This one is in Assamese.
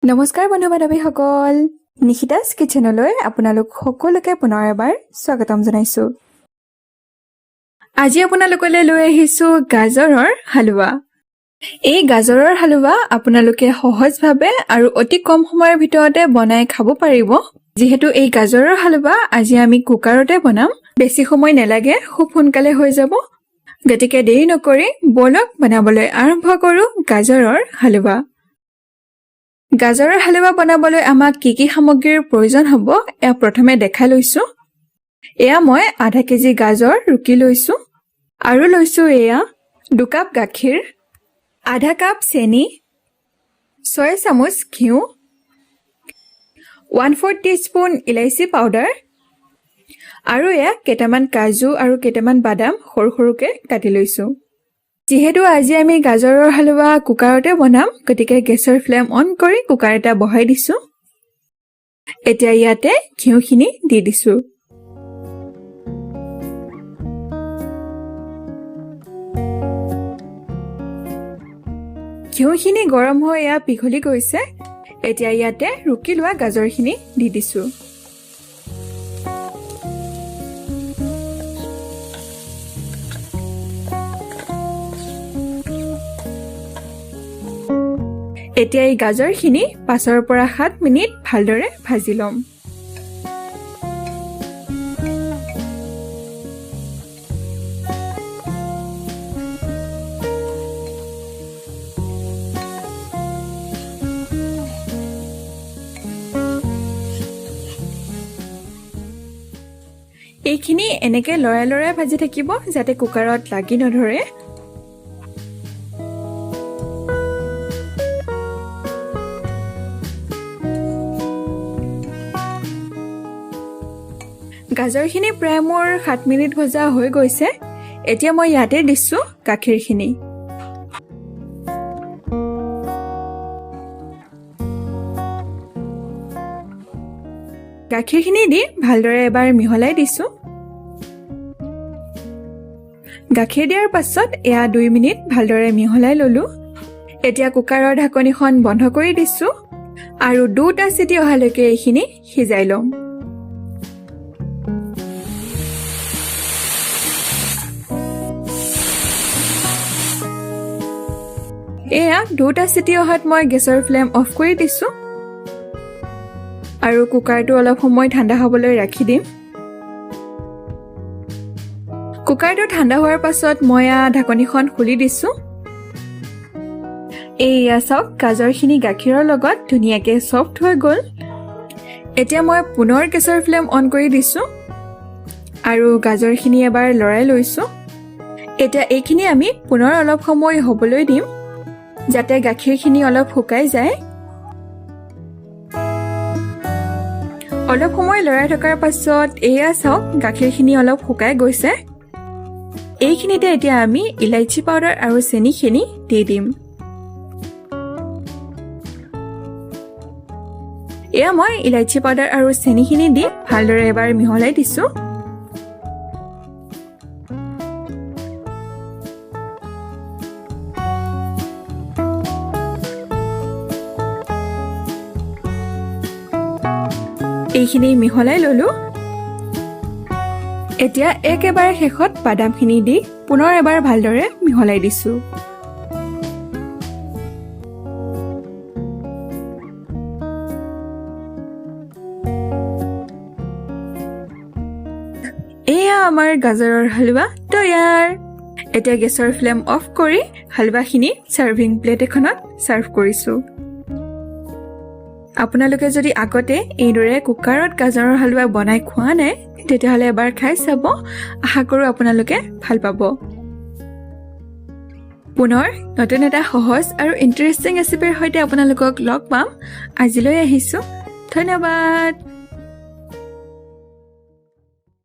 নমস্কাৰ বন্ধু বান্ধৱীসকল, নিশিতাছ কিচেনলৈ আপোনালোক সকলোকে পুনৰ এবাৰ স্বাগতম জনাইছো। আজি আপোনালোকলৈ লৈ আহিছো গাজৰৰ হালৱা। এই গাজৰৰ হালৱা আপোনালোকে সহজভাৱে আৰু অতি কম সময়ৰ ভিতৰতে বনাই খাব পাৰিব। যিহেতু এই গাজৰৰ হালৱা আজি আমি কুকাৰতে বনাম, বেছি সময় নালাগে, খুব সোনকালে হৈ যাব। গতিকে দেৰি নকৰি বলক বনাবলৈ আৰম্ভ কৰো গাজৰৰ হালৱা। গাজৰৰ হালৱা বনাবলৈ আমাক কি সামগ্ৰীৰ প্ৰয়োজন হ'ব এয়া প্ৰথমে দেখাই লৈছো। এয়া মই আধা কেজি গাজৰ ৰুকি লৈছো আৰু লৈছো এয়া 2 কাপ গাখীৰ, আধা কাপ চেনি, 6 চামুচ ঘিউ, 1/4 টিস্পুন ইলাইচি পাউডাৰ আৰু এয়া কেইটামান কাজু আৰু কেইটামান বাদাম সৰু সৰুকে কাটি লৈছো। যিহেতু আজি আমি গাজৰৰ হালৱা কুকাৰতে বনাম, গতিকে গেছৰ ফ্লেম অন কৰি কুকাৰ এটা বহাই দিছো। এতিয়া ইয়াতে ঘিউখিনি দি দিছো। ঘিউখিনি গৰম হৈ এয়া পিঘলি গৈছে। এতিয়া ইয়াতে ৰুকি লোৱা গাজৰখিনি দি দিছো। এতিয়া এই গাজৰখিনি 5 পৰা 7 মিনিট ভালদৰে ভাজি ল'ম। এইখিনি এনেকে লৰাই লৰাই ভাজি থাকিব যাতে কুকাৰত লাগি নধৰে। গাজৰখিনি প্ৰায় মোৰ 7 মিনিট ভজা হৈ গৈছে। এতিয়া মই ইয়াতে দিছো গাখীৰখিনি। গাখীৰখিনি দি ভালদৰে এবাৰ মিহলাই দিছো। গাখীৰ দিয়াৰ পাছত এয়া 2 মিনিট ভালদৰে মিহলাই ললো। এতিয়া কুকাৰৰ ঢাকনিখন বন্ধ কৰি দিছো আৰু 2টা চিটি অহালৈকে এইখিনি সিজাই লম। এয়া 2টা চিটি অহাত মই গেছৰ ফ্লেম অফ কৰি দিছো আৰু কুকাৰটো অলপ সময় ঠাণ্ডা হ'বলৈ ৰাখি দিম। কুকাৰটো ঠাণ্ডা হোৱাৰ পাছত মই ঢাকনিখন খুলি দিছো। এয়া চাওক, গাজৰখিনি গাখীৰৰ লগত ধুনীয়াকৈ সফ্ট হৈ গ'ল। এতিয়া মই পুনৰ গেছৰ ফ্লেম অন কৰি দিছো আৰু গাজৰখিনি এবাৰ লৰাই লৈছো। এতিয়া এইখিনি আমি পুনৰ অলপ সময় হ'বলৈ দিম যাতে গাখীৰখিনি অলপ শুকাই যায়। অলপ সময় লৰাই থকাৰ পাছত এয়া চাওক, গাখীৰখিনি অলপ শুকাই গৈছে। এইখিনিতে এতিয়া আমি ইলাইচি পাউডাৰ আৰু চেনিখিনি দি দিম। এয়া মই ইলাইচি পাউডাৰ আৰু চেনিখিনি দি ভালদৰে এবাৰ মিহলাই দিছো। এইখিনি মিহলাই ললো। এতিয়া একেবাৰে শেষত বাদামখিনি দি পুনৰ এবাৰ ভালদৰে মিহলাই দিছো। এয়া আমাৰ গাজৰৰ হালৱা তৈয়াৰ। এতিয়া গেছৰ ফ্লেম অফ কৰি হালৱাখিনি চাৰ্ভিং প্লেট এখনত চাৰ্ভ কৰিছো। আপোনালোকে যদি আগতে এইদৰে কুকাৰত গাজৰৰ হালৱা বনাই খোৱা নাই তেতিয়াহ'লে এবাৰ খাই চাব। আশা কৰোঁ আপোনালোকে ভাল পাব। পুনৰ নতুন এটা সহজ আৰু ইণ্টাৰেষ্টিং ৰেচিপিৰ সৈতে আপোনালোকক লগ পাম। আজিলৈ আহিছো। ধন্যবাদ।